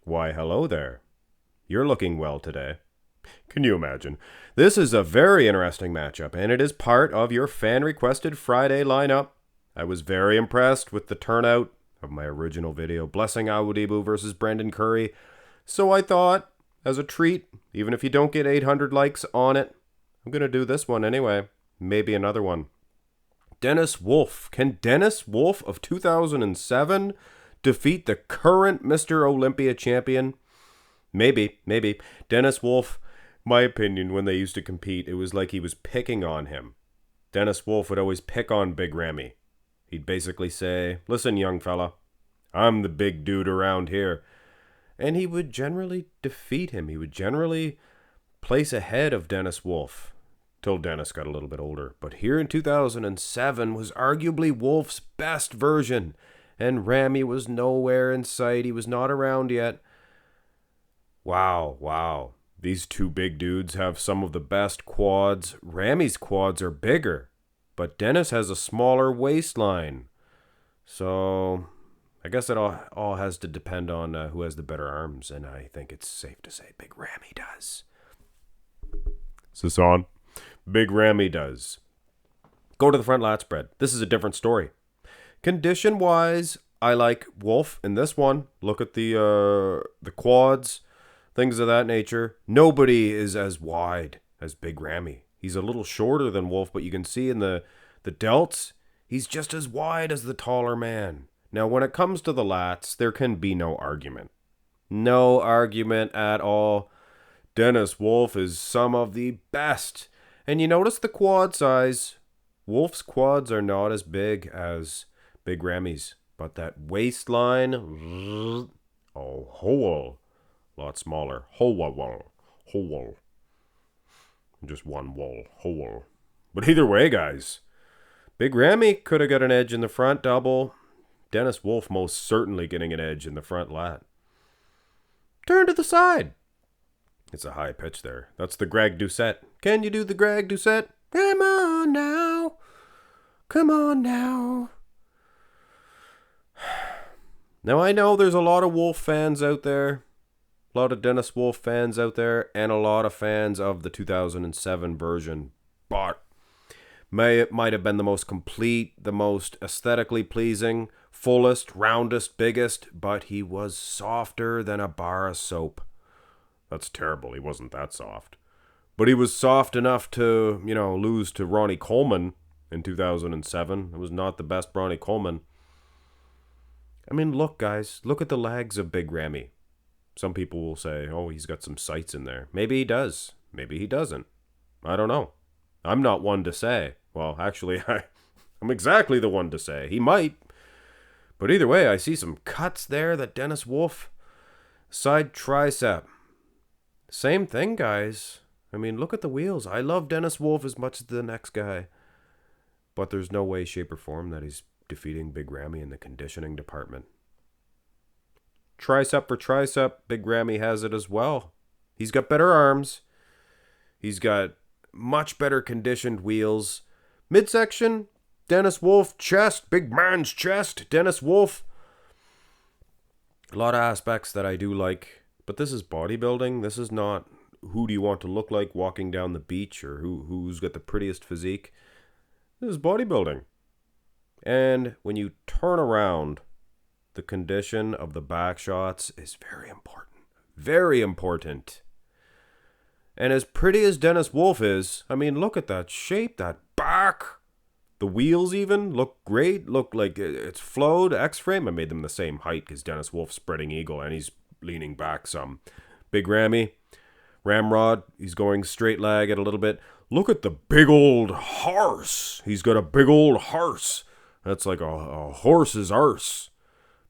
Why, hello there. You're looking well today. Can you imagine? This is a very interesting matchup, and it is part of your fan-requested Friday lineup. I was very impressed with the turnout of my original video, Blessing Awudibu versus Brendan Curry. So I thought, as a treat, even if you don't get 800 likes on it, I'm going to do this one anyway. Maybe another one. Dennis Wolf. Can Dennis Wolf of 2007 defeat the current Mr. Olympia champion? Maybe. Dennis Wolf, my opinion, when they used to compete, it was like he was picking on him. Dennis Wolf would always pick on Big Ramy. He'd basically say, listen, young fella, I'm the big dude around here. And he would generally defeat him. He would generally place ahead of Dennis Wolf. Till Dennis got a little bit older. But here in 2007 was arguably Wolf's best version. And Ramy was nowhere in sight. He was not around yet. Wow. These two big dudes have some of the best quads. Ramy's quads are bigger. But Dennis has a smaller waistline. So I guess it all has to depend on who has the better arms. And I think it's safe to say Big Ramy does. Is this on? Big Ramy does. Go to the front lat spread. This is a different story. Condition-wise, I like Wolf in this one. Look at the quads, things of that nature. Nobody is as wide as Big Ramy. He's a little shorter than Wolf, but you can see in the delts, he's just as wide as the taller man. Now, when it comes to the lats, there can be no argument. No argument at all. Dennis Wolf is some of the best. And you notice the quad size. Wolf's quads are not as big as Big Ramy's. But that waistline, whole lot smaller. Whole. Just one wall. Whole. But either way, guys, Big Ramy could have got an edge in the front double. Dennis Wolf most certainly getting an edge in the front lat. Turn to the side. It's a high pitch there. That's the Greg Doucette. Can you do the Greg Doucette? Come on now. Now I know there's a lot of Wolf fans out there. A lot of Dennis Wolf fans out there. And a lot of fans of the 2007 version. But it might have been the most complete, the most aesthetically pleasing, fullest, roundest, biggest. But he was softer than a bar of soap. That's terrible. He wasn't that soft. But he was soft enough to, lose to Ronnie Coleman in 2007. It was not the best Ronnie Coleman. I mean, look, guys. Look at the legs of Big Ramy. Some people will say, oh, he's got some sights in there. Maybe he does. Maybe he doesn't. I don't know. I'm not one to say. Well, actually, I'm exactly the one to say. He might. But either way, I see some cuts there that Dennis Wolf. Side tricep. Same thing, guys. I mean, look at the wheels. I love Dennis Wolf as much as the next guy. But there's no way, shape, or form that he's defeating Big Ramy in the conditioning department. Tricep for tricep, Big Ramy has it as well. He's got better arms. He's got much better conditioned wheels. Midsection, Dennis Wolf. Chest, big man's chest, Dennis Wolf. A lot of aspects that I do like. But this is bodybuilding. This is not who do you want to look like walking down the beach or who's got the prettiest physique. This is bodybuilding. And when you turn around, the condition of the back shots is very important. Very important. And as pretty as Dennis Wolf is, I mean, look at that shape, that back. The wheels even look great. Look like it's flowed. X-frame. I made them the same height because Dennis Wolf's spreading eagle and he's leaning back some. Big Ramy, ramrod, he's going straight leg at a little bit. Look at the big old horse. He's got a big old horse. That's like a horse's arse.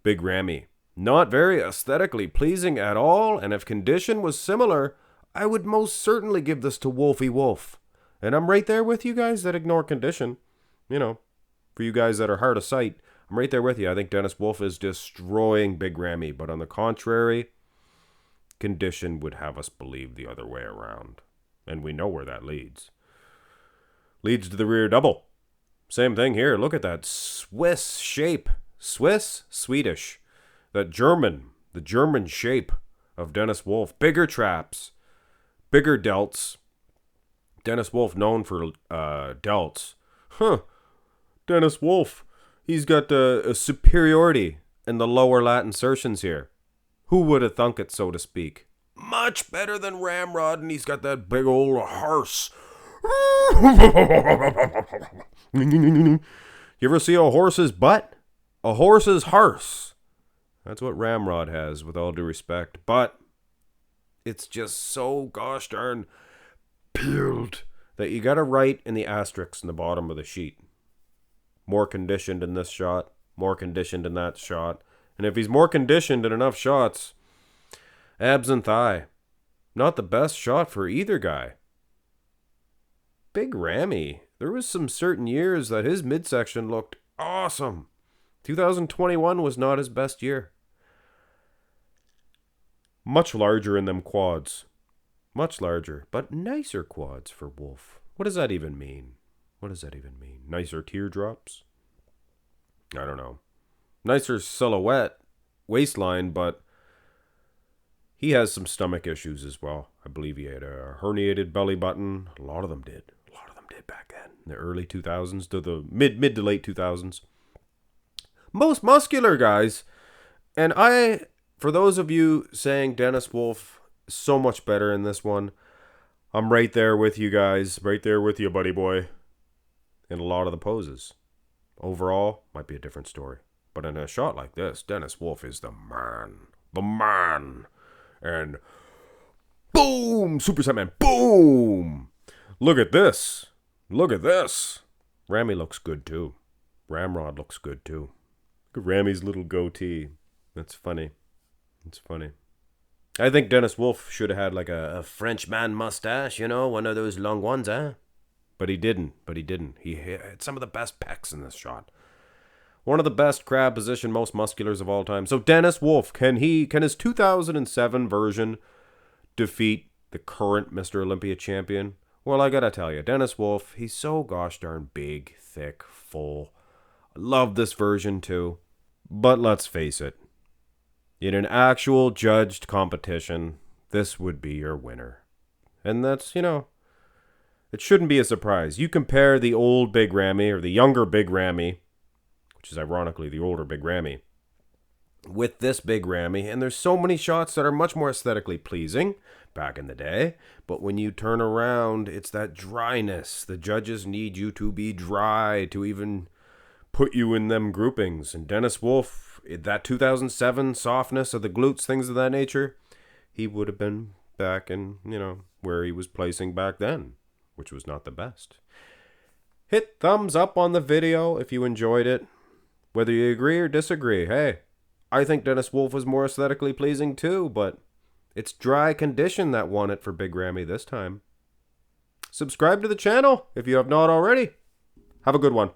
Big Ramy. Not very aesthetically pleasing at all, and if condition was similar, I would most certainly give this to Wolfie Wolf. And I'm right there with you guys that ignore condition. For you guys that are hard of sight, I'm right there with you. I think Dennis Wolf is destroying Big Ramy. But on the contrary, condition would have us believe the other way around. And we know where that leads. Leads to the rear double. Same thing here. Look at that Swiss shape. Swedish. The German shape. of Dennis Wolf. Bigger traps, bigger delts. Dennis Wolf known for delts. Dennis Wolf, he's got a superiority in the lower lat insertions here. Who would have thunk it, so to speak? Much better than Ramrod, and he's got that big old horse. You ever see a horse's butt? A horse's hearse. That's what Ramrod has, with all due respect. But it's just so gosh darn peeled that you gotta write in the asterisks in the bottom of the sheet. More conditioned in this shot, more conditioned in that shot. And if he's more conditioned in enough shots, abs and thigh. Not the best shot for either guy. Big Ramy, there was some certain years that his midsection looked awesome. 2021 was not his best year. Much larger in them quads. Much larger, but nicer quads for Wolf. What does that even mean? What does that even mean? Nicer teardrops? I don't know. Nicer silhouette, waistline, but he has some stomach issues as well. I believe he had a herniated belly button. A lot of them did. A lot of them did back then. In the early 2000s to the mid to late 2000s. Most muscular guys. And for those of you saying Dennis Wolf is so much better in this one, I'm right there with you guys. Right there with you, buddy boy. In a lot of the poses. Overall, might be a different story. But in a shot like this, Dennis Wolf is the man. The man. And boom! Super Saiyan, boom! Look at this. Look at this. Ramy looks good too. Ramrod looks good too. Look at Ramy's little goatee. That's funny. It's funny. I think Dennis Wolf should have had like a French man mustache, you know, one of those long ones, eh? But he didn't. He had some of the best pecs in this shot. One of the best crab position, most musculars of all time. So Dennis Wolf, can his 2007 version defeat the current Mr. Olympia champion? Well, I gotta tell you, Dennis Wolf, he's so gosh darn big, thick, full. I love this version too. But let's face it, in an actual judged competition, this would be your winner. And that's, it shouldn't be a surprise. You compare the old Big Ramy, or the younger Big Ramy, which is ironically the older Big Ramy, with this Big Ramy, and there's so many shots that are much more aesthetically pleasing back in the day, but when you turn around, it's that dryness. The judges need you to be dry to even put you in them groupings. And Dennis Wolf, that 2007 softness of the glutes, things of that nature, he would have been back in, where he was placing back then, which was not the best. Hit thumbs up on the video if you enjoyed it. Whether you agree or disagree, hey, I think Dennis Wolf was more aesthetically pleasing too, but it's dry condition that won it for Big Ramy this time. Subscribe to the channel if you have not already. Have a good one.